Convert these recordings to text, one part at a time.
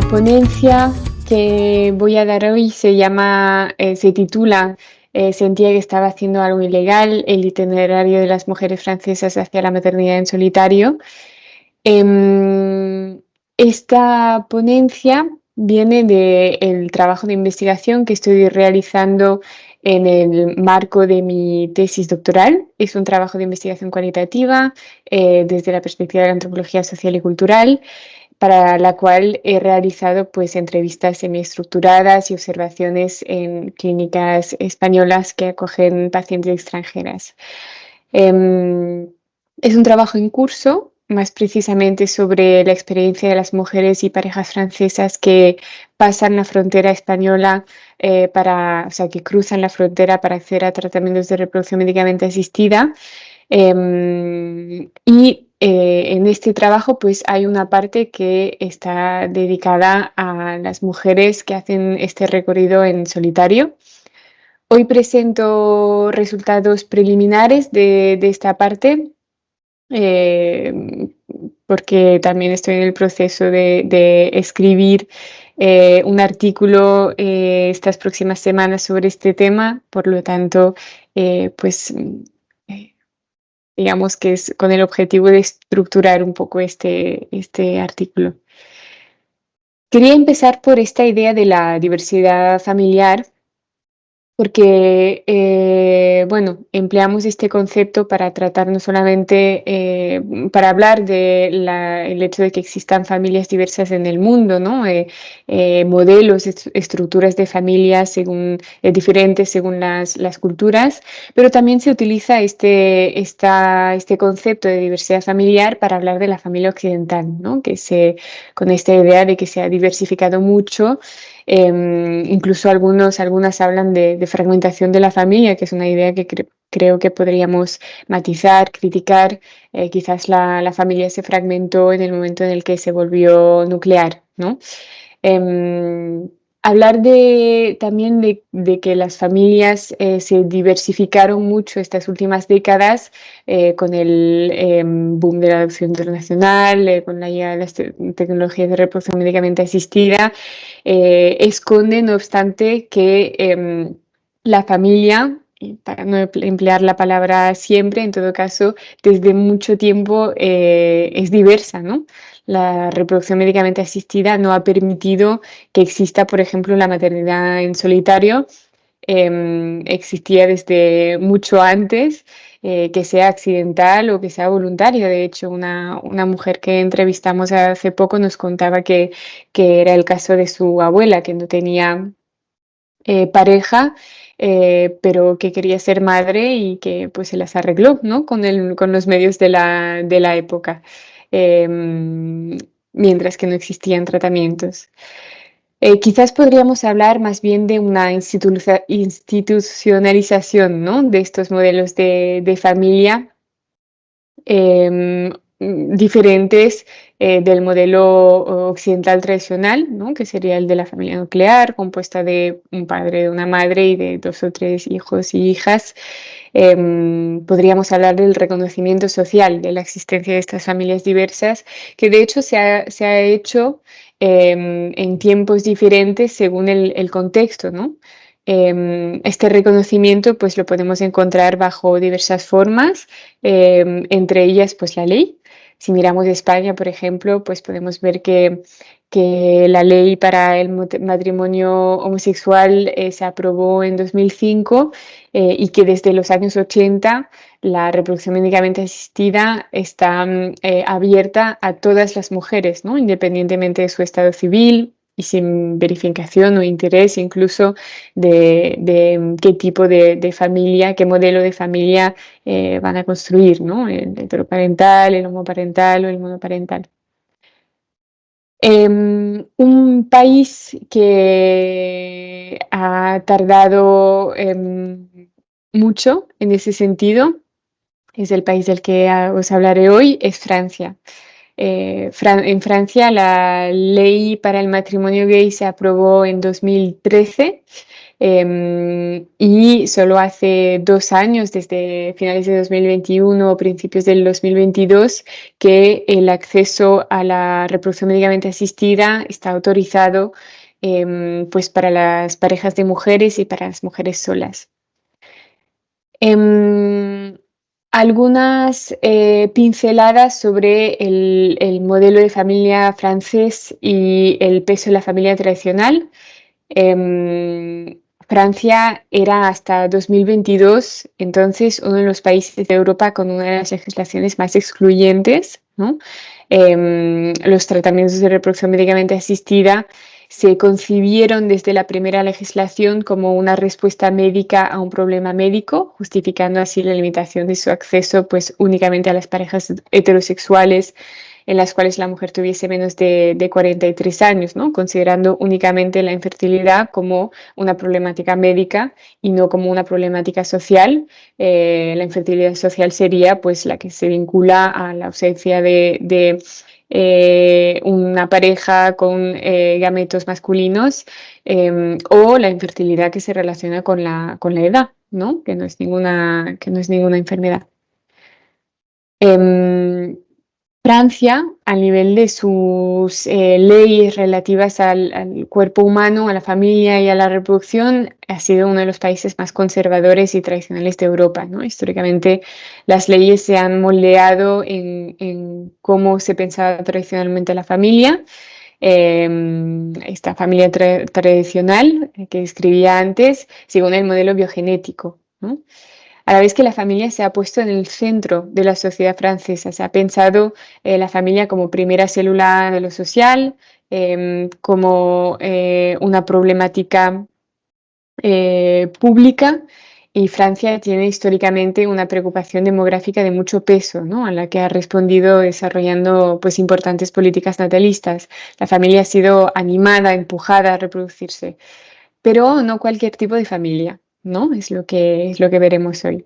ponencia que voy a dar hoy se titula Sentía que estaba haciendo algo ilegal, el itinerario de las mujeres francesas hacia la maternidad en solitario. Esta ponencia viene del trabajo de investigación que estoy realizando en el marco de mi tesis doctoral. Es un trabajo de investigación cualitativa desde la perspectiva de la antropología social y cultural, para la cual he realizado pues entrevistas semiestructuradas y observaciones en clínicas españolas que acogen pacientes extranjeras. Es un trabajo en curso, más precisamente sobre la experiencia de las mujeres y parejas francesas que pasan la frontera española o sea, que cruzan la frontera para acceder a tratamientos de reproducción médicamente asistida. En este trabajo pues hay una parte que está dedicada a las mujeres que hacen este recorrido en solitario. Hoy presento resultados preliminares de esta parte, eh, porque también estoy en el proceso de escribir un artículo estas próximas semanas sobre este tema. Por lo tanto, pues eh, digamos que es con el objetivo de estructurar un poco este artículo. Quería empezar por esta idea de la diversidad familiar, porque, bueno, empleamos este concepto para tratar no solamente, para hablar del hecho de que existan familias diversas en el mundo, ¿no? Modelos, estructuras de familias diferentes según las culturas, pero también se utiliza este concepto de diversidad familiar para hablar de la familia occidental, ¿no? Con esta idea de que se ha diversificado mucho. Incluso algunas hablan de fragmentación de la familia, que es una idea que creo que podríamos matizar, criticar. Quizás la familia se fragmentó en el momento en el que se volvió nuclear, ¿no? Hablar también de que las familias se diversificaron mucho estas últimas décadas con el boom de la adopción internacional, con la llegada de las tecnologías de reproducción médicamente asistida, esconde, no obstante, que la familia, y para no emplear la palabra siempre, en todo caso, desde mucho tiempo es diversa, ¿no? La reproducción médicamente asistida no ha permitido que exista, por ejemplo, la maternidad en solitario. Existía desde mucho antes, que sea accidental o que sea voluntaria. De hecho, una mujer que entrevistamos hace poco nos contaba que era el caso de su abuela, que no tenía pareja, pero que quería ser madre y que pues se las arregló, ¿no? Con los medios de la época, mientras que no existían tratamientos. Quizás podríamos hablar más bien de una institucionalización, ¿no? De estos modelos de familia diferentes del modelo occidental tradicional, ¿no? Que sería el de la familia nuclear, compuesta de un padre, de una madre y de 2 o 3 hijos y hijas. Podríamos hablar del reconocimiento social de la existencia de estas familias diversas, que de hecho se ha hecho en tiempos diferentes según el contexto, ¿no? Este reconocimiento pues lo podemos encontrar bajo diversas formas, entre ellas pues la ley. Si miramos España, por ejemplo, pues podemos ver que la ley para el matrimonio homosexual se aprobó en 2005, y que desde los años 80 la reproducción médicamente asistida está abierta a todas las mujeres, ¿no? Independientemente de su estado civil y sin verificación o interés incluso de qué tipo de familia, qué modelo de familia van a construir, ¿no? El heteroparental, el homoparental o el monoparental. Un país que ha tardado mucho en ese sentido, es el país del que os hablaré hoy, es Francia. En Francia la ley para el matrimonio gay se aprobó en 2013, Y solo hace 2 años, desde finales de 2021 o principios del 2022, que el acceso a la reproducción médicamente asistida está autorizado pues para las parejas de mujeres y para las mujeres solas. Em, Algunas pinceladas sobre el modelo de familia francés y el peso de la familia tradicional. Francia era hasta 2022, entonces, uno de los países de Europa con una de las legislaciones más excluyentes, ¿no? Los tratamientos de reproducción médicamente asistida se concibieron desde la primera legislación como una respuesta médica a un problema médico, justificando así la limitación de su acceso pues únicamente a las parejas heterosexuales en las cuales la mujer tuviese menos de 43 años, ¿no? Considerando únicamente la infertilidad como una problemática médica y no como una problemática social. La infertilidad social sería pues la que se vincula a la ausencia de una pareja con gametos masculinos, o la infertilidad que se relaciona con la edad, ¿no? Que no es ninguna enfermedad. Em, Francia, a nivel de sus leyes relativas al cuerpo humano, a la familia y a la reproducción, ha sido uno de los países más conservadores y tradicionales de Europa, ¿no? Históricamente, las leyes se han moldeado en cómo se pensaba tradicionalmente la familia. Esta familia tradicional que describía antes, según el modelo biogenético, ¿no? A la vez que la familia se ha puesto en el centro de la sociedad francesa, se ha pensado la familia como primera célula de lo social, como una problemática pública, y Francia tiene históricamente una preocupación demográfica de mucho peso, ¿no? A la que ha respondido desarrollando pues, importantes políticas natalistas. La familia ha sido animada, empujada a reproducirse, pero no cualquier tipo de familia, ¿no? Es lo que veremos hoy.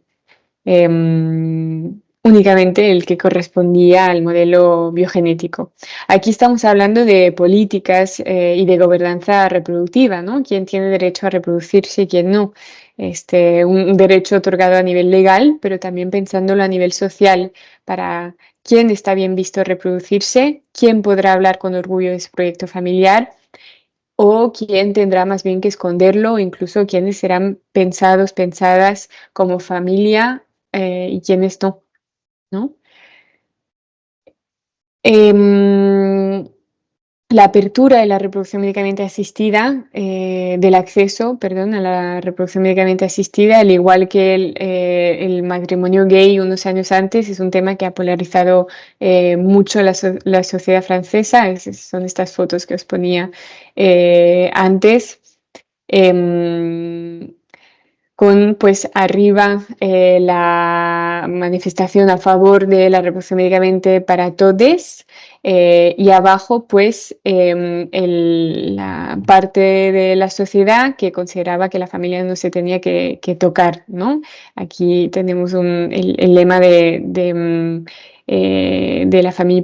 Únicamente el que correspondía al modelo biogenético. Aquí estamos hablando de políticas y de gobernanza reproductiva, ¿no? ¿Quién tiene derecho a reproducirse y quién no? Un derecho otorgado a nivel legal, pero también pensándolo a nivel social, para quién está bien visto reproducirse, quién podrá hablar con orgullo de su proyecto familiar o quién tendrá más bien que esconderlo, o incluso quiénes serán pensadas como familia y quiénes no, ¿no? Em, la apertura de la reproducción médicamente asistida, del acceso, perdón, a la reproducción médicamente asistida, al igual que el matrimonio gay unos años antes, es un tema que ha polarizado mucho la sociedad francesa. Son estas fotos que os ponía antes. Em, con pues arriba la manifestación a favor de la reproducción médicamente para todos, y abajo pues la parte de la sociedad que consideraba que la familia no se tenía que tocar, ¿no? Aquí tenemos el lema de la familia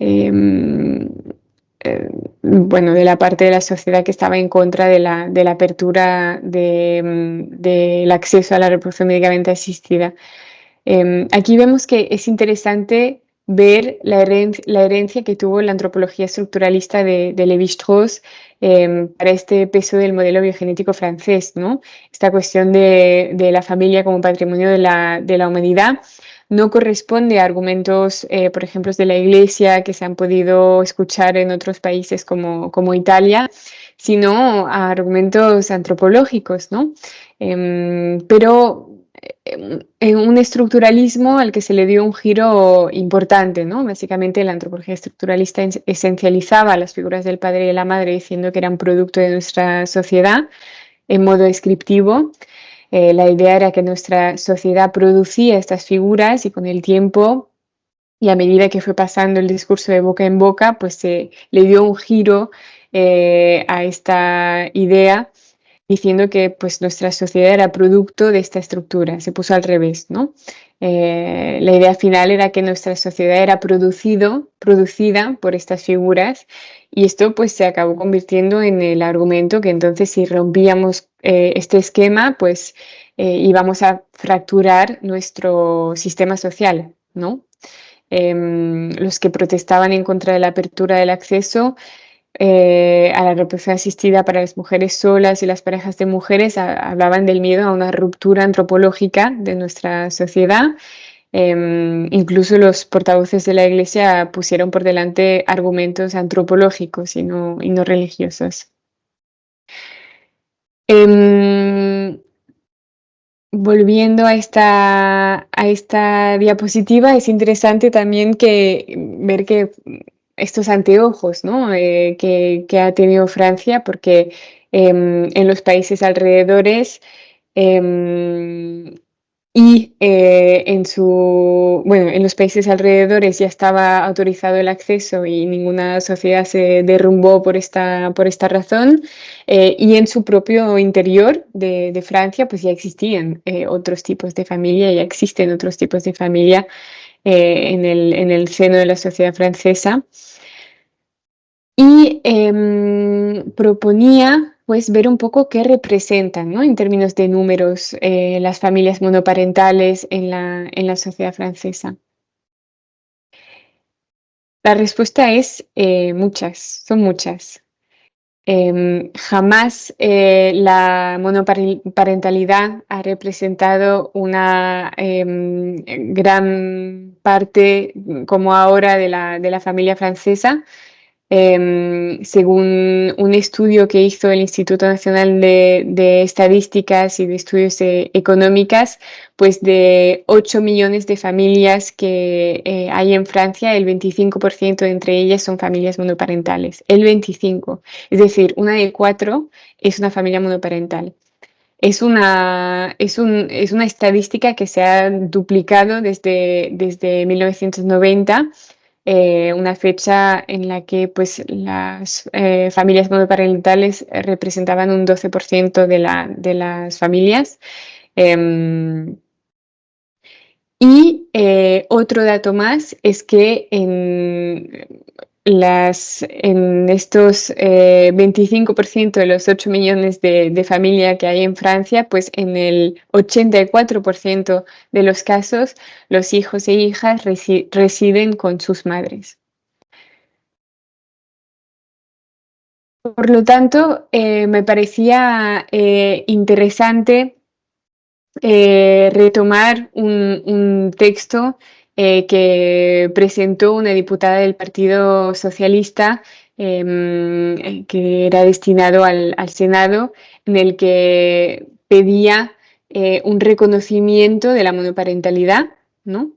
em, eh, bueno, de la parte de la sociedad que estaba en contra de la apertura del acceso a la reproducción médicamente asistida. Aquí vemos que es interesante ver la herencia que tuvo la antropología estructuralista de Lévi-Strauss para este peso del modelo biogenético francés, ¿no? Esta cuestión de la familia como patrimonio de la humanidad no corresponde a argumentos, por ejemplo, de la Iglesia que se han podido escuchar en otros países como Italia, sino a argumentos antropológicos, ¿no? Pero en un estructuralismo al que se le dio un giro importante, ¿no? Básicamente la antropología estructuralista esencializaba las figuras del padre y de la madre diciendo que eran producto de nuestra sociedad en modo descriptivo. La idea era que nuestra sociedad producía estas figuras y con el tiempo y a medida que fue pasando el discurso de boca en boca, pues se le dio un giro a esta idea diciendo que pues nuestra sociedad era producto de esta estructura, se puso al revés, ¿no? La idea final era que nuestra sociedad era producida por estas figuras y esto pues se acabó convirtiendo en el argumento que entonces si rompíamos este esquema pues íbamos a fracturar nuestro sistema social, ¿no? Los que protestaban en contra de la apertura del acceso a la reproducción asistida para las mujeres solas y las parejas de mujeres hablaban del miedo a una ruptura antropológica de nuestra sociedad. Incluso los portavoces de la Iglesia pusieron por delante argumentos antropológicos y no religiosos. Volviendo a esta diapositiva, es interesante también ver que estos anteojos, ¿no? Que ha tenido Francia, porque en los países alrededores em, en los países alrededores ya estaba autorizado el acceso y ninguna sociedad se derrumbó por esta razón. Y en su propio interior de Francia, pues ya existían otros tipos de familia, ya existen otros tipos de familia en el seno de la sociedad francesa. Y proponía pues ver un poco qué representan, ¿no? En términos de números las familias monoparentales en la sociedad francesa. La respuesta es muchas, son muchas. Jamás la monoparentalidad ha representado una gran parte como ahora de la familia francesa. Según un estudio que hizo el Instituto Nacional de Estadísticas y de Estudios Económicas, pues de 8 millones de familias que hay en Francia, el 25% de entre ellas son familias monoparentales. El 25%. Es decir, una de 4 es una familia monoparental. Es una estadística que se ha duplicado desde 1990, una fecha en la que pues, las familias monoparentales representaban un 12% de las familias. Y otro dato más es que en estos 25% de los 8 millones de familias que hay en Francia, pues en el 84% de los casos los hijos e hijas residen con sus madres. Por lo tanto, me parecía interesante retomar un texto que presentó una diputada del Partido Socialista que era destinado al Senado, en el que pedía un reconocimiento de la monoparentalidad, ¿no?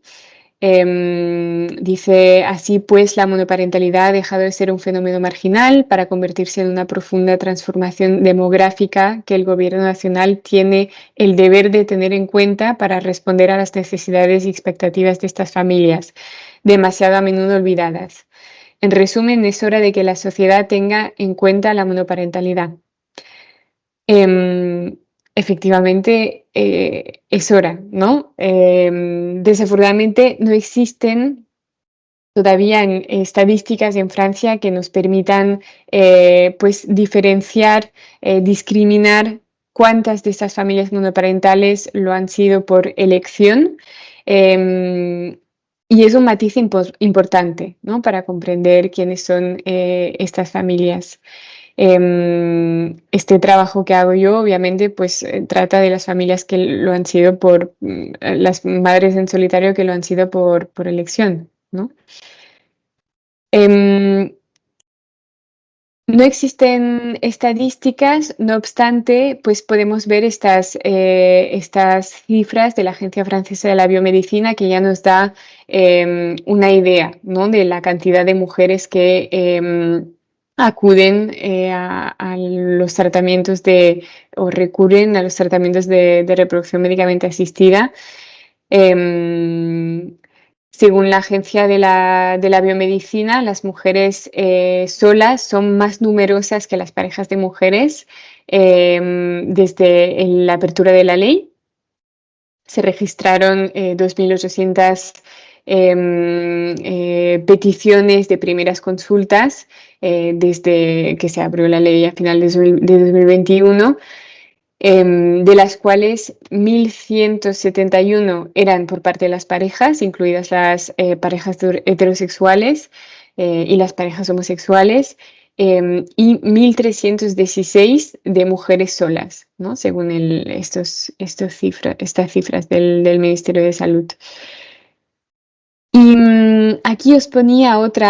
Dice, así pues, la monoparentalidad ha dejado de ser un fenómeno marginal para convertirse en una profunda transformación demográfica que el Gobierno nacional tiene el deber de tener en cuenta para responder a las necesidades y expectativas de estas familias, demasiado a menudo olvidadas. En resumen, es hora de que la sociedad tenga en cuenta la monoparentalidad. Efectivamente, es hora, ¿no? Desafortunadamente no existen todavía estadísticas en Francia que nos permitan pues diferenciar, discriminar cuántas de estas familias monoparentales lo han sido por elección. Y es un matiz importante, ¿no? Para comprender quiénes son estas familias. Este trabajo que hago yo, obviamente, pues trata de las familias que lo han sido las madres en solitario que lo han sido por elección, ¿no? No existen estadísticas, no obstante, pues podemos ver estas cifras de la Agencia Francesa de la Biomedicina que ya nos da una idea, ¿no? De la cantidad de mujeres que acuden a los tratamientos o recurren a los tratamientos de reproducción médicamente asistida. Según la Agencia de la Biomedicina, las mujeres solas son más numerosas que las parejas de mujeres desde la apertura de la ley. se registraron 2.800 peticiones de primeras consultas desde que se abrió la ley a final de 2021, de las cuales 1.171 eran por parte de las parejas, incluidas las parejas heterosexuales y las parejas homosexuales, y 1.316 de mujeres solas, ¿no? Según estas cifras del Ministerio de Salud. Y aquí os ponía otro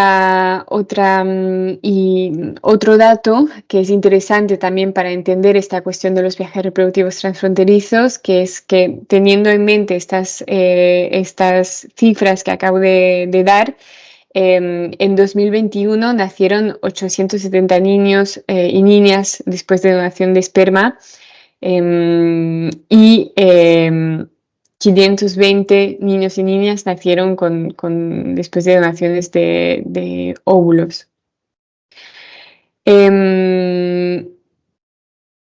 dato que es interesante también para entender esta cuestión de los viajes reproductivos transfronterizos, que es que teniendo en mente estas cifras que acabo de dar, en 2021 nacieron 870 niños y niñas después de donación de esperma, y 520 niños y niñas nacieron después de donaciones de óvulos.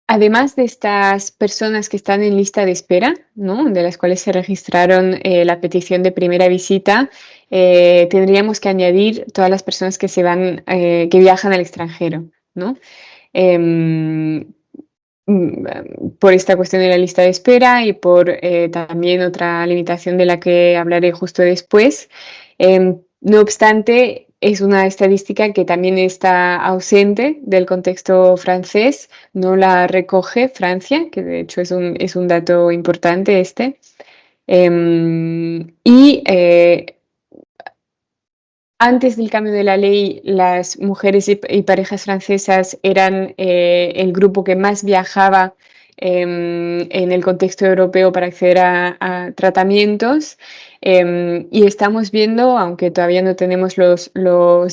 Además de estas personas que están en lista de espera, ¿no? De las cuales se registraron la petición de primera visita, tendríamos que añadir todas las personas que viajan al extranjero, ¿no? Por esta cuestión de la lista de espera y por también otra limitación de la que hablaré justo después. No obstante, es una estadística que también está ausente del contexto francés, no la recoge Francia, que de hecho es un dato importante este. Antes del cambio de la ley, las mujeres y parejas francesas eran el grupo que más viajaba en el contexto europeo para acceder a tratamientos. Y estamos viendo, aunque todavía no tenemos los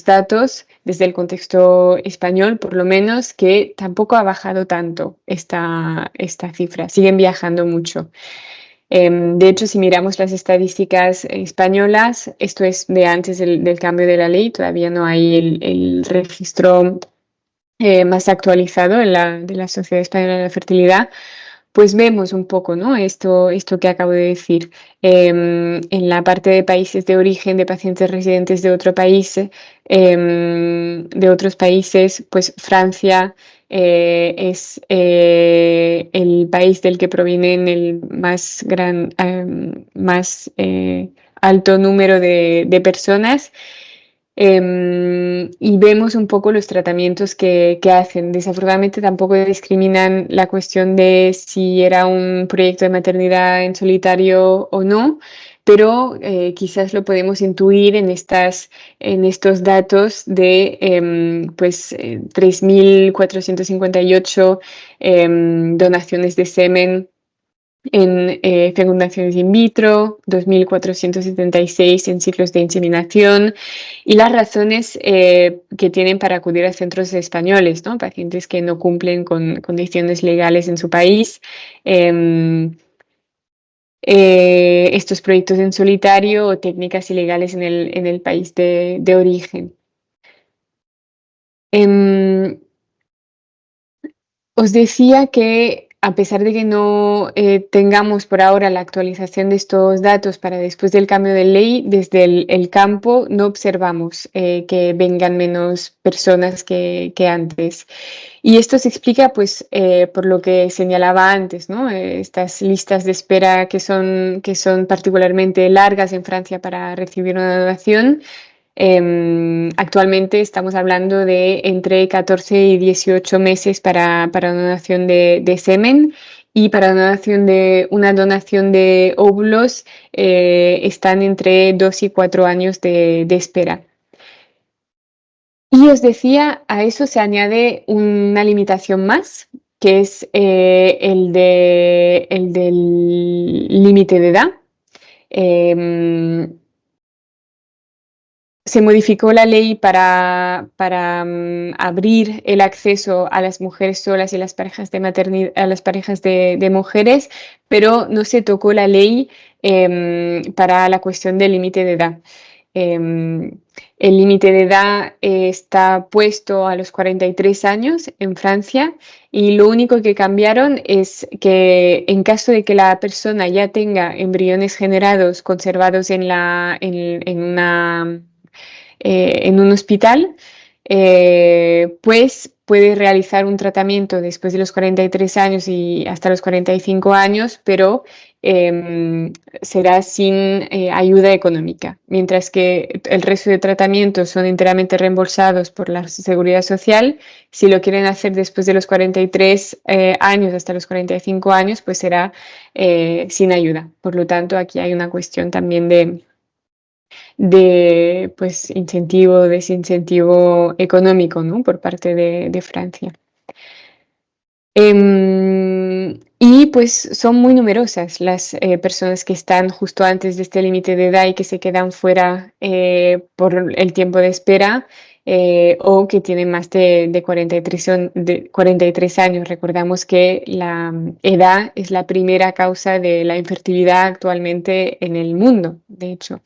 datos desde el contexto español, por lo menos, que tampoco ha bajado tanto esta cifra. Siguen viajando mucho. De hecho, si miramos las estadísticas españolas, esto es de antes del cambio de la ley, todavía no hay el registro más actualizado de la Sociedad Española de la Fertilidad, pues vemos un poco, ¿no? Esto que acabo de decir. En la parte de países de origen de pacientes residentes de otro país, de otros países, pues Francia es el país del que provienen el más alto número de personas. Y vemos un poco los tratamientos que hacen. Desafortunadamente tampoco discriminan la cuestión de si era un proyecto de maternidad en solitario o no, pero quizás lo podemos intuir en estos datos de 3.458 donaciones de semen en fecundaciones in vitro, 2.476 en ciclos de inseminación, y las razones que tienen para acudir a centros españoles, ¿no? Pacientes que no cumplen con condiciones legales en su país, estos proyectos en solitario o técnicas ilegales en el país de origen. Os decía que a pesar de que no tengamos por ahora la actualización de estos datos para después del cambio de ley, desde el campo no observamos que vengan menos personas que antes. Y esto se explica pues, por lo que señalaba antes, ¿no? Estas listas de espera que son particularmente largas en Francia para recibir una donación. Actualmente estamos hablando de entre 14 y 18 meses para una donación de semen, y para una donación de óvulos están entre 2 y 4 años de espera. Y os decía, a eso se añade una limitación más, que es el del límite de edad. Se modificó la ley para abrir el acceso a las mujeres solas y las parejas de maternidad, a las parejas de mujeres, pero no se tocó la ley para la cuestión del límite de edad. El límite de edad está puesto a los 43 años en Francia y lo único que cambiaron es que en caso de que la persona ya tenga embriones generados conservados en un hospital, pues puede realizar un tratamiento después de los 43 años y hasta los 45 años, pero será sin ayuda económica, mientras que el resto de tratamientos son enteramente reembolsados por la Seguridad Social. Si lo quieren hacer después de los 43 años hasta los 45 años, pues será sin ayuda. Por lo tanto, aquí hay una cuestión también de pues incentivo o desincentivo económico, ¿no? Por parte de Francia. Y pues son muy numerosas las personas que están justo antes de este límite de edad y que se quedan fuera por el tiempo de espera o que tienen más de 43 años. Recordamos que la edad es la primera causa de la infertilidad actualmente en el mundo, de hecho.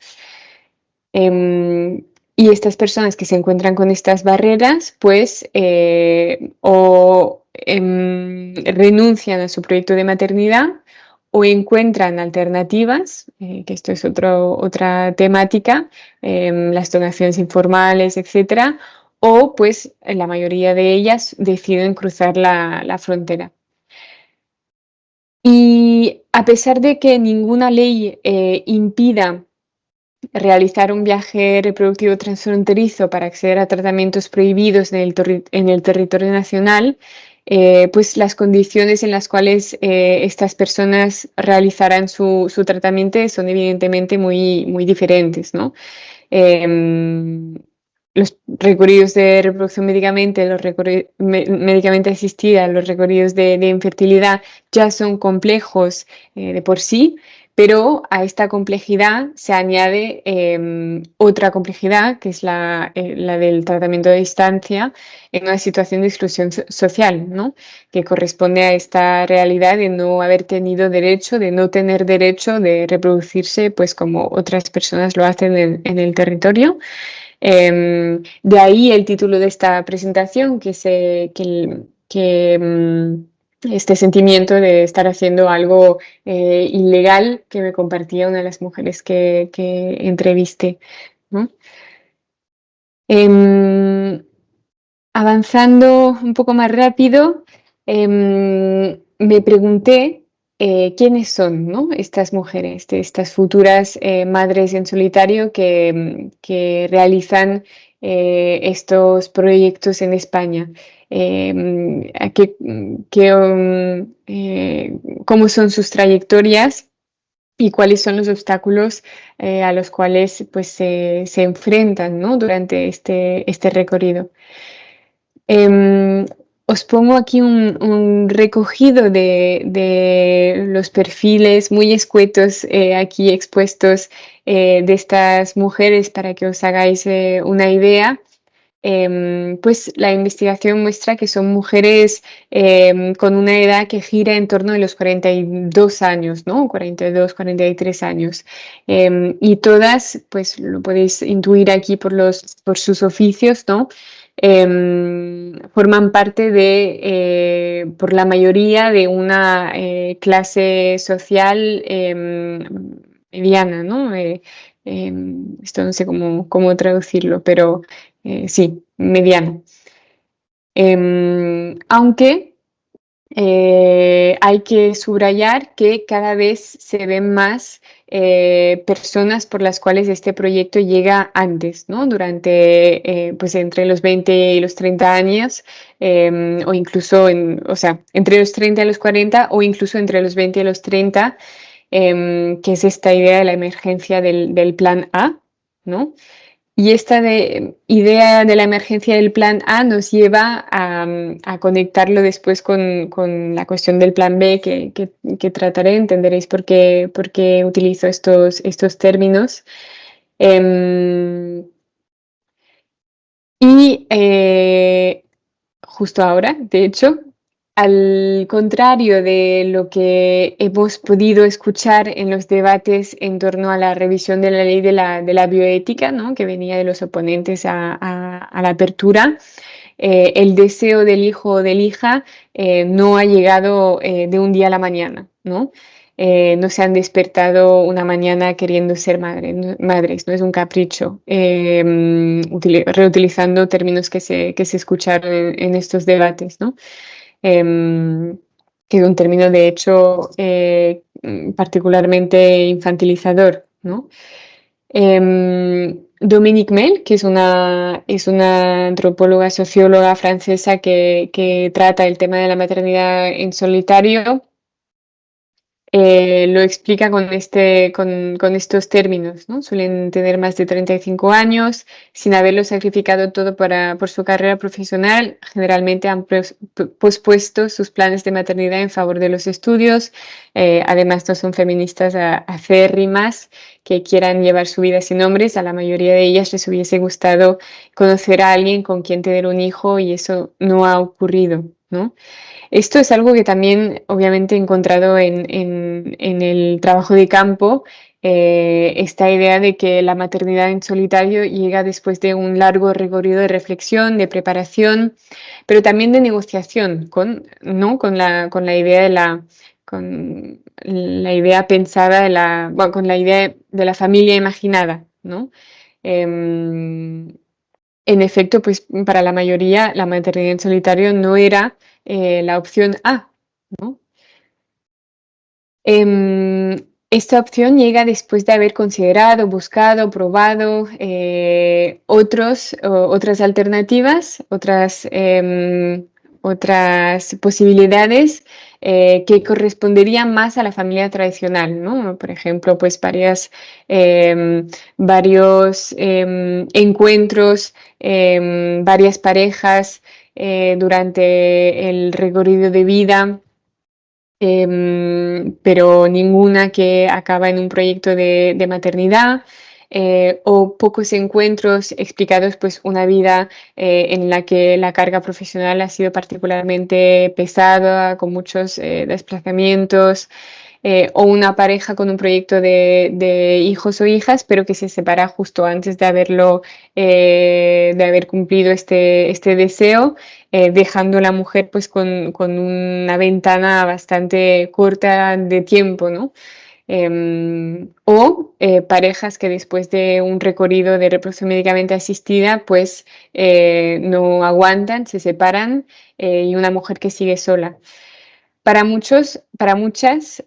Y estas personas que se encuentran con estas barreras, pues renuncian a su proyecto de maternidad o encuentran alternativas, que esto es otra temática, las donaciones informales, etcétera, o pues la mayoría de ellas deciden cruzar la frontera. Y a pesar de que ninguna ley impida realizar un viaje reproductivo transfronterizo para acceder a tratamientos prohibidos en el territorio nacional, pues las condiciones en las cuales estas personas realizarán su tratamiento son evidentemente muy diferentes, ¿no? Los recorridos de reproducción médicamente asistida, los recorridos de infertilidad ya son complejos de por sí, pero a esta complejidad se añade otra complejidad, que es la del tratamiento de distancia en una situación de exclusión social, ¿no? Que corresponde a esta realidad de no haber tenido derecho, de no tener derecho de reproducirse, pues como otras personas lo hacen en el territorio. De ahí el título de esta presentación, este sentimiento de estar haciendo algo ilegal que me compartía una de las mujeres que entrevisté, ¿no? Avanzando un poco más rápido, me pregunté quiénes son, ¿no? Estas mujeres, estas futuras madres en solitario que realizan estos proyectos en España. A cómo son sus trayectorias y cuáles son los obstáculos a los cuales pues, se enfrentan, ¿no? Durante este recorrido. Os pongo aquí un recogido de los perfiles muy escuetos aquí expuestos de estas mujeres para que os hagáis una idea. Pues la investigación muestra que son mujeres con una edad que gira en torno a los 42 años, ¿no? 42, 43 años. Y todas, pues lo podéis intuir aquí por sus oficios, ¿no? Forman parte por la mayoría de una clase social mediana, ¿no? Esto no sé cómo traducirlo, pero sí, mediano. Aunque hay que subrayar que cada vez se ven más personas por las cuales este proyecto llega antes, ¿no? Durante, pues entre los 20 y los 30 años, o incluso, o sea, entre los 30 y los 40, o incluso entre los 20 y los 30, que es esta idea de la emergencia del plan A, ¿no? Y esta idea de la emergencia del plan A nos lleva a conectarlo después con la cuestión del plan B que trataré, entenderéis por qué utilizo estos términos. Y justo ahora, de hecho, Al contrario de lo que hemos podido escuchar en los debates en torno a la revisión de la ley de la bioética, ¿no? Que venía de los oponentes a la apertura, el deseo del hijo o de la hija no ha llegado de un día a la mañana, ¿no? No se han despertado una mañana queriendo ser madres, no es un capricho, reutilizando términos que se escucharon en estos debates, ¿no? Que es un término de hecho particularmente infantilizador, ¿no? Dominique Mel, que es una antropóloga socióloga francesa que trata el tema de la maternidad en solitario, lo explica con estos términos, ¿no? Suelen tener más de 35 años, sin haberlo sacrificado todo por su carrera profesional. Generalmente han pospuesto sus planes de maternidad en favor de los estudios. Además, no son feministas acérrimas que quieran llevar su vida sin hombres. A la mayoría de ellas les hubiese gustado conocer a alguien con quien tener un hijo y eso no ha ocurrido, ¿no? Esto es algo que también obviamente he encontrado en el trabajo de campo, esta idea de que la maternidad en solitario llega después de un largo recorrido de reflexión, de preparación, pero también de negociación ¿no? Con la idea con la idea pensada bueno, con la idea de la familia imaginada, ¿no? Em, en efecto, pues para la mayoría la maternidad en solitario no era la opción A, ¿no? Esta opción llega después de haber considerado, buscado, probado otras alternativas, otras posibilidades que corresponderían más a la familia tradicional, ¿no? Por ejemplo, pues varios encuentros, varias parejas durante el recorrido de vida, pero ninguna que acaba en un proyecto de maternidad. O pocos encuentros explicados, pues una vida en la que la carga profesional ha sido particularmente pesada, con muchos desplazamientos, o una pareja con un proyecto de hijos o hijas, pero que se separa justo antes de haber cumplido este deseo, dejando a la mujer pues con una ventana bastante corta de tiempo, ¿no? Parejas que después de un recorrido de reproducción médicamente asistida, pues no aguantan, se separan, y una mujer que sigue sola. Para muchos, para muchas,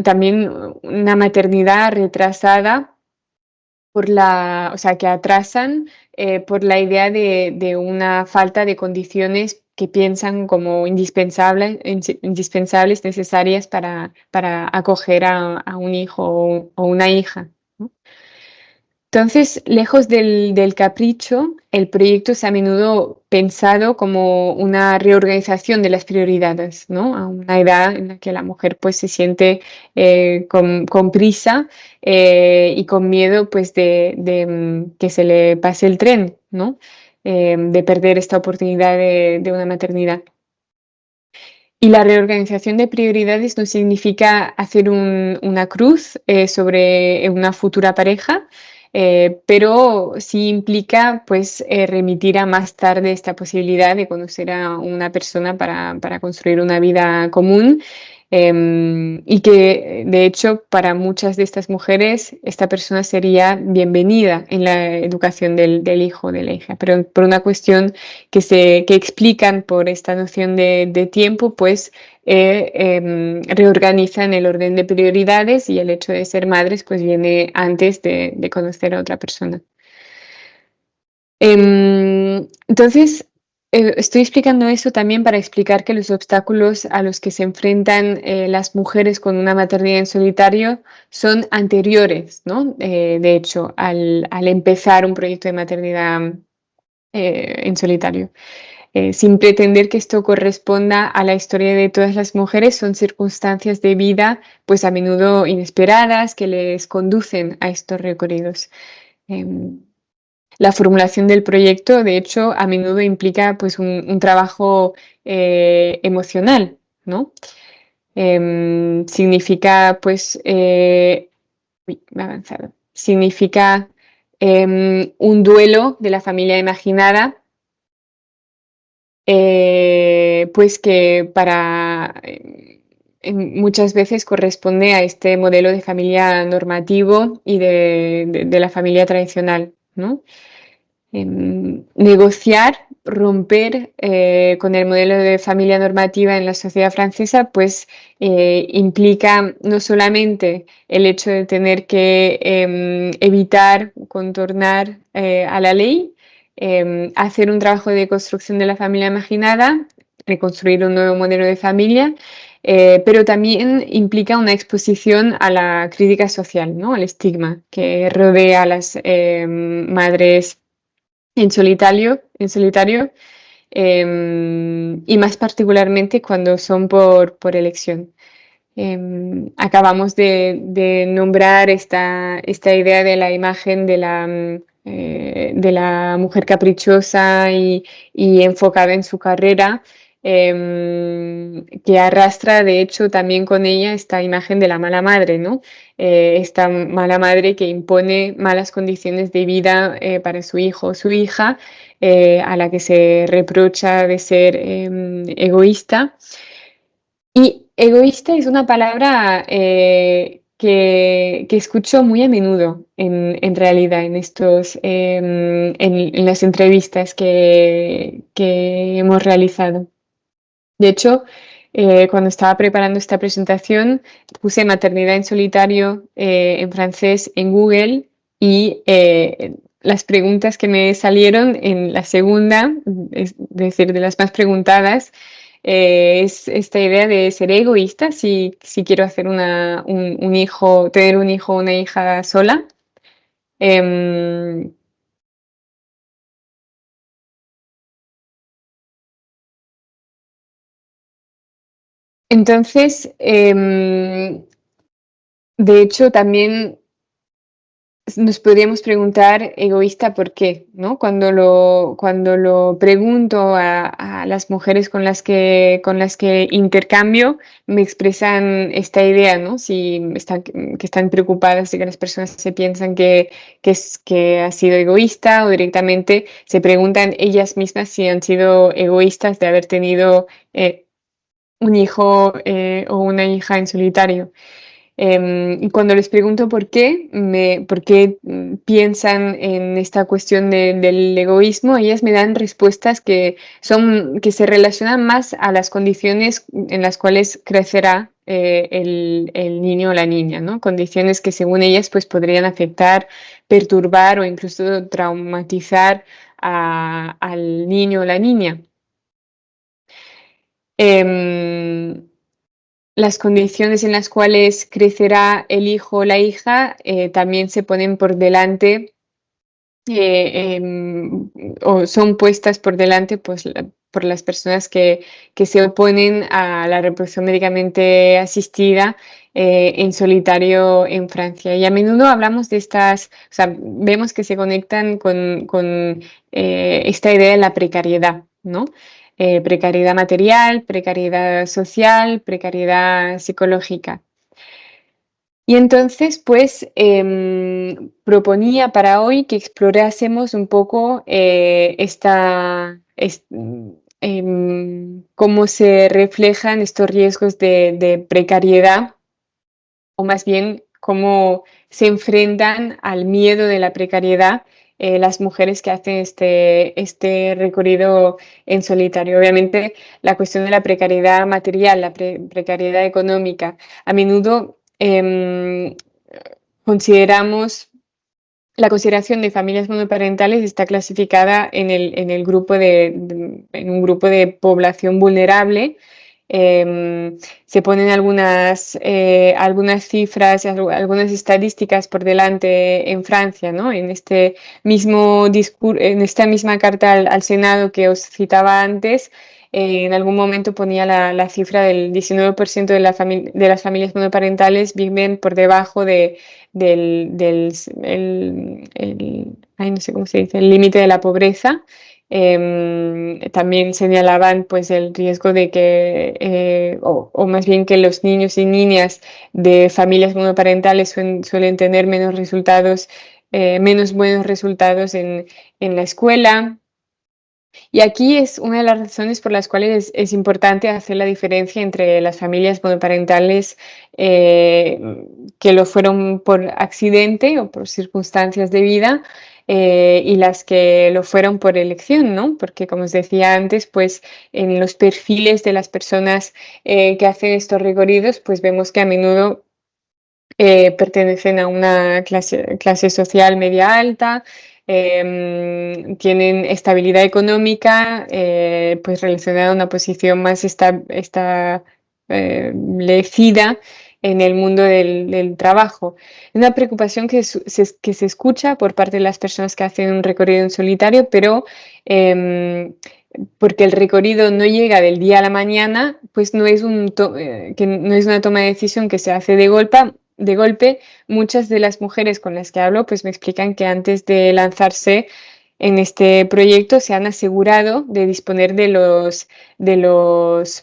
también una maternidad retrasada o sea, que atrasan por la idea de una falta de condiciones que piensan como indispensables, necesarias para acoger a un hijo o una hija, ¿no? Entonces, lejos del capricho, el proyecto es a menudo pensado como una reorganización de las prioridades, ¿no? A una edad en la que la mujer pues se siente con prisa y con miedo pues de que se le pase el tren, ¿no? De perder esta oportunidad de una maternidad. Y la reorganización de prioridades no significa hacer una cruz sobre una futura pareja, pero sí implica pues remitir a más tarde esta posibilidad de conocer a una persona para construir una vida común. Y que de hecho para muchas de estas mujeres esta persona sería bienvenida en la educación del hijo o de la hija, pero por una cuestión que explican por esta noción de tiempo, pues reorganizan el orden de prioridades y el hecho de ser madres pues viene antes de conocer a otra persona. Entonces, estoy explicando eso también para explicar que los obstáculos a los que se enfrentan las mujeres con una maternidad en solitario son anteriores, ¿no? De hecho, al empezar un proyecto de maternidad en solitario. Sin pretender que esto corresponda a la historia de todas las mujeres, son circunstancias de vida, pues a menudo inesperadas, que les conducen a estos recorridos. Em, La formulación del proyecto, de hecho, a menudo implica pues un trabajo emocional, ¿no? Significa pues uy, me he avanzado. Significa un duelo de la familia imaginada, pues que muchas veces corresponde a este modelo de familia normativo y de la familia tradicional, ¿no? Negociar, romper con el modelo de familia normativa en la sociedad francesa, pues implica no solamente el hecho de tener que evitar, contornar a la ley, hacer un trabajo de construcción de la familia imaginada, reconstruir un nuevo modelo de familia, pero también implica una exposición a la crítica social, ¿no? Al estigma que rodea a las madres en solitario, y más particularmente cuando son por elección. Acabamos de nombrar esta idea de la imagen de la mujer caprichosa y enfocada en su carrera, que arrastra de hecho también con ella esta imagen de la mala madre, ¿no? Esta mala madre que impone malas condiciones de vida para su hijo o su hija, a la que se reprocha de ser egoísta. Y egoísta es una palabra que escucho muy a menudo en realidad en las entrevistas que hemos realizado. De hecho, cuando estaba preparando esta presentación, puse maternidad en solitario en francés en Google y las preguntas que me salieron en la segunda, es decir, de las más preguntadas, es esta idea de ser egoísta si quiero hacer un hijo, tener un hijo o una hija sola. Em, entonces, de hecho, también nos podríamos preguntar egoísta por qué, ¿no? Cuando lo pregunto a las mujeres con las que intercambio, me expresan esta idea, ¿no? Si que están preocupadas de que las personas se piensan que ha sido egoísta, o directamente se preguntan ellas mismas si han sido egoístas de haber tenido un hijo o una hija en solitario. Y cuando les pregunto por qué piensan en esta cuestión del egoísmo, ellas me dan respuestas que se relacionan más a las condiciones en las cuales crecerá el niño o la niña, ¿no? Condiciones que según ellas pues podrían afectar, perturbar o incluso traumatizar al niño o la niña. Em, las condiciones en las cuales crecerá el hijo o la hija también se ponen por delante, o son puestas por delante pues, por las personas que se oponen a la reproducción médicamente asistida en solitario en Francia. Y a menudo hablamos de o sea, vemos que se conectan con esta idea de la precariedad, ¿no? Precariedad material, precariedad social, precariedad psicológica. Y entonces, pues, proponía para hoy que explorásemos un poco cómo se reflejan estos riesgos de precariedad, o más bien cómo se enfrentan al miedo de la precariedad las mujeres que hacen este recorrido en solitario. Obviamente, la cuestión de la precariedad material, la precariedad económica, a menudo consideramos la consideración de familias monoparentales está clasificada en un grupo de población vulnerable. Se ponen algunas cifras, algunas estadísticas por delante en Francia, ¿no? En esta misma carta al Senado que os citaba antes, En algún momento ponía la cifra del 19% de las familias monoparentales viven por debajo ay, no sé cómo se dice, el límite de la pobreza. También señalaban pues el riesgo de que, o más bien que los niños y niñas de familias monoparentales suelen tener menos resultados, menos buenos resultados en la escuela. Y aquí es una de las razones por las cuales es importante hacer la diferencia entre las familias monoparentales que lo fueron por accidente o por circunstancias de vida, y las que lo fueron por elección, ¿no? Porque como os decía antes, pues en los perfiles de las personas que hacen estos recorridos, pues vemos que a menudo pertenecen a una clase social media alta, tienen estabilidad económica, pues relacionada a una posición más establecida en el mundo del trabajo. Una preocupación que se escucha por parte de las personas que hacen un recorrido en solitario, pero porque el recorrido no llega del día a la mañana, pues no es que no es una toma de decisión que se hace de golpe. Muchas de las mujeres con las que hablo pues me explican que antes de lanzarse en este proyecto se han asegurado de disponer de los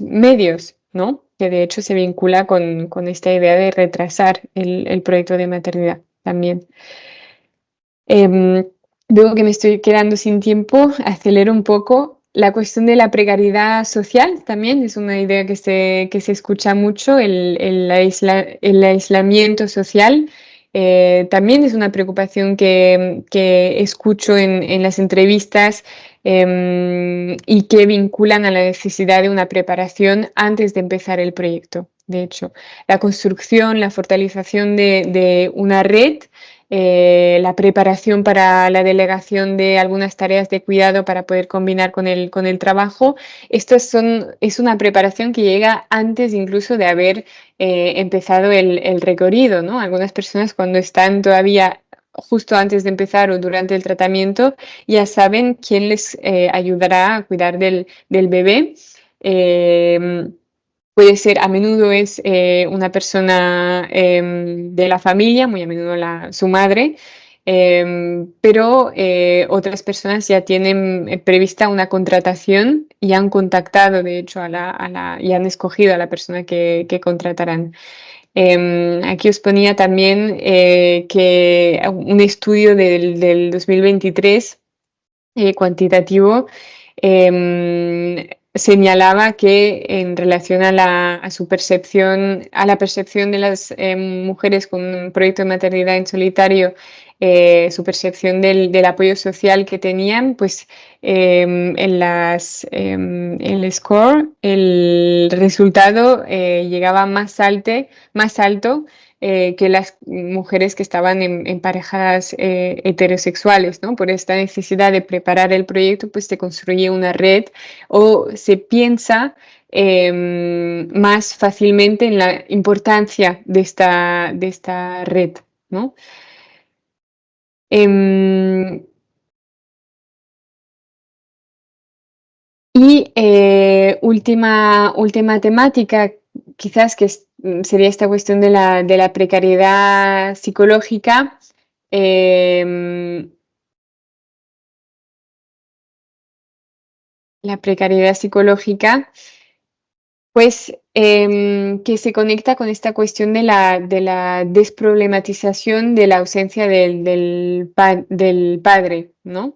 medios, ¿no? Que de hecho se vincula con esta idea de retrasar el proyecto de maternidad también. Veo que me estoy quedando sin tiempo, acelero un poco. La cuestión de la precariedad social también es una idea que se escucha mucho, el aislamiento social. También es una preocupación que escucho en las entrevistas, y que vinculan a la necesidad de una preparación antes de empezar el proyecto. De hecho, la construcción, la fortaleza de una red, la preparación para la delegación de algunas tareas de cuidado para poder combinar con el trabajo. Es una preparación que llega antes incluso de haber empezado el recorrido, ¿no? Algunas personas cuando están todavía justo antes de empezar o durante el tratamiento ya saben quién les ayudará a cuidar del bebé. Puede ser, a menudo es una persona de la familia, muy a menudo su madre, pero otras personas ya tienen prevista una contratación y han contactado, de hecho, y han escogido a la persona que contratarán. Aquí os ponía también que un estudio del 2023 cuantitativo, señalaba que en relación a su percepción, a la percepción de las mujeres con un proyecto de maternidad en solitario, su percepción del apoyo social que tenían, pues el score, el resultado llegaba más alto que las mujeres que estaban en parejas heterosexuales, ¿no? Por esta necesidad de preparar el proyecto, pues se construye una red o se piensa más fácilmente en la importancia de esta red, ¿no? Em, y última temática, quizás sería esta cuestión de la precariedad psicológica. em, la precariedad psicológica, pues que se conecta con esta cuestión de la desproblematización de la ausencia del padre, ¿no?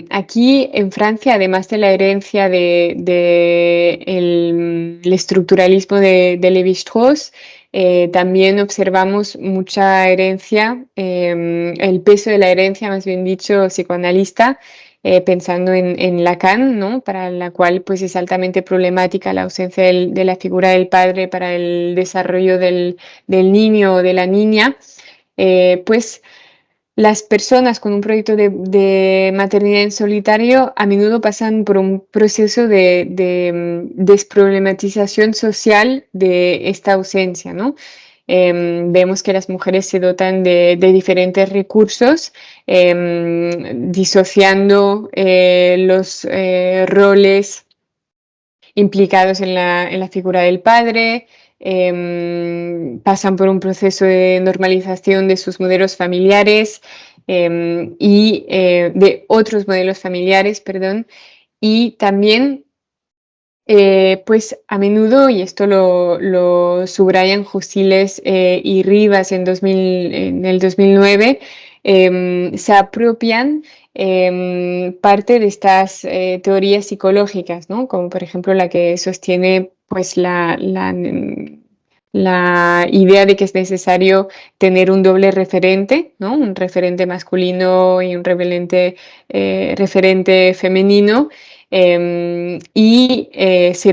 Aquí en Francia, además de la herencia el estructuralismo de Lévi-Strauss, también observamos mucha herencia, el peso de la herencia, más bien dicho, psicoanalista, pensando en Lacan, ¿no? Para la cual pues, es altamente problemática la ausencia de la figura del padre para el desarrollo del niño o de la niña. Pues las personas con un proyecto de maternidad en solitario a menudo pasan por un proceso de desproblematización social de esta ausencia, ¿no? Vemos que las mujeres se dotan de diferentes recursos, disociando los roles implicados en la figura del padre, pasan por un proceso de normalización de sus modelos familiares y de otros modelos familiares, perdón, y también pues a menudo, y esto lo subrayan Jusiles y Rivas en el 2009, se apropian parte de estas teorías psicológicas, ¿no? Como por ejemplo la que sostiene pues la idea de que es necesario tener un doble referente, ¿no? Un referente masculino y un referente femenino. Se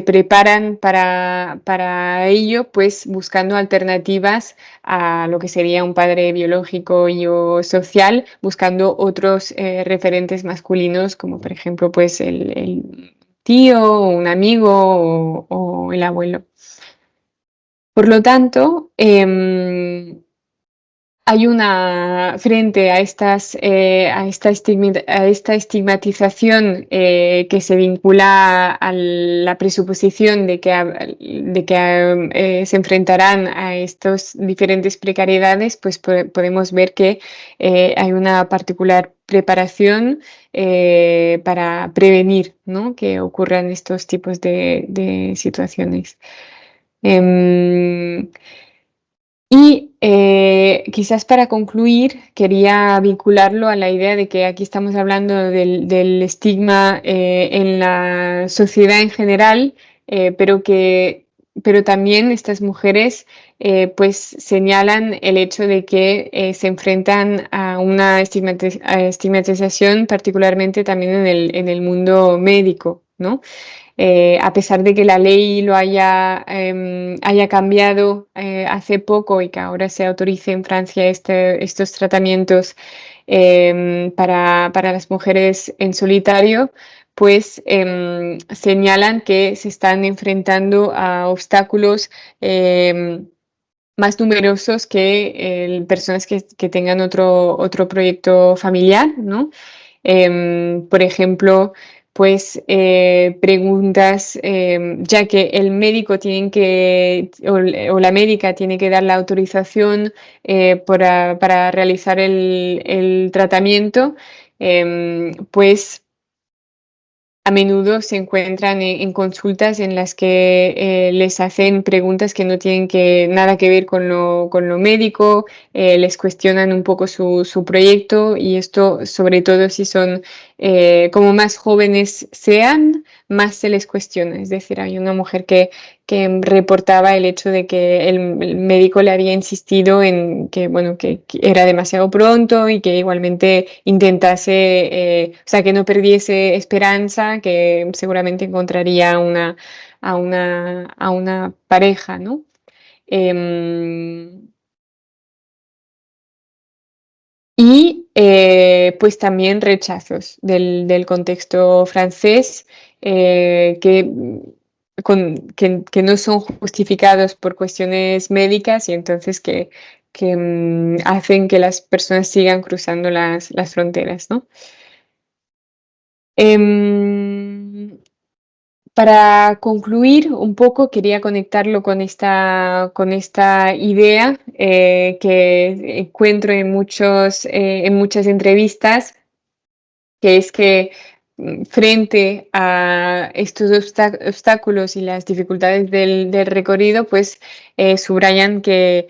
preparan para ello, pues buscando alternativas a lo que sería un padre biológico y o social, buscando otros referentes masculinos, como por ejemplo, pues el tío, un amigo o el abuelo. Por lo tanto, hay frente a esta estigmatización que se vincula a la presuposición de que se enfrentarán a estas diferentes precariedades, pues podemos ver que hay una particular preparación para prevenir, ¿no?, que ocurran estos tipos de situaciones. Em, quizás para concluir, quería vincularlo a la idea de que aquí estamos hablando del estigma en la sociedad en general, pero también estas mujeres pues señalan el hecho de que se enfrentan a una estigmatización, particularmente también en el mundo médico, ¿no? A pesar de que la ley lo haya cambiado hace poco y que ahora se autorice en Francia estos tratamientos para las mujeres en solitario, pues señalan que se están enfrentando a obstáculos más numerosos que personas que tengan otro proyecto familiar, ¿no? Por ejemplo, pues preguntas, ya que el médico o la médica tiene que dar la autorización para realizar el tratamiento, pues a menudo se encuentran en consultas en las que les hacen preguntas que no tienen nada que ver con lo médico, les cuestionan un poco su proyecto, y esto sobre todo si son como más jóvenes sean, más se les cuestiona. Es decir, hay una mujer que reportaba el hecho de que el médico le había insistido en que, bueno, que era demasiado pronto y que igualmente intentase, o sea, que no perdiese esperanza, que seguramente encontraría a una pareja, ¿no? Pues también rechazos del contexto francés que no son justificados por cuestiones médicas, y entonces que hacen que las personas sigan cruzando las fronteras, ¿no? Em, para concluir un poco, quería conectarlo con esta idea que encuentro en muchas entrevistas, que es que frente a estos obstáculos y las dificultades del recorrido, pues subrayan que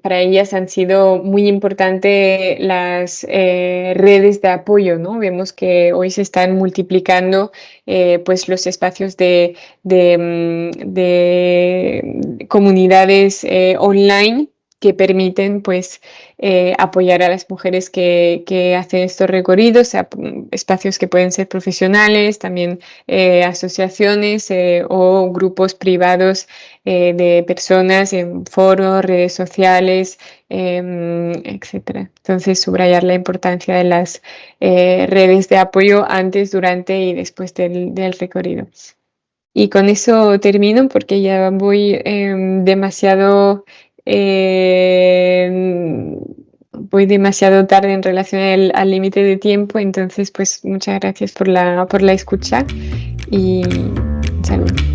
para ellas han sido muy importantes las redes de apoyo, ¿no? Vemos que hoy se están multiplicando pues los espacios de comunidades online que permiten pues apoyar a las mujeres que hacen estos recorridos, espacios que pueden ser profesionales, también asociaciones o grupos privados de personas en foros, redes sociales, etcétera. Entonces, subrayar la importancia de las redes de apoyo antes, durante y después del recorrido. Y con eso termino porque ya voy demasiado tarde en relación al límite de tiempo. Entonces, pues muchas gracias por la escucha y Salud.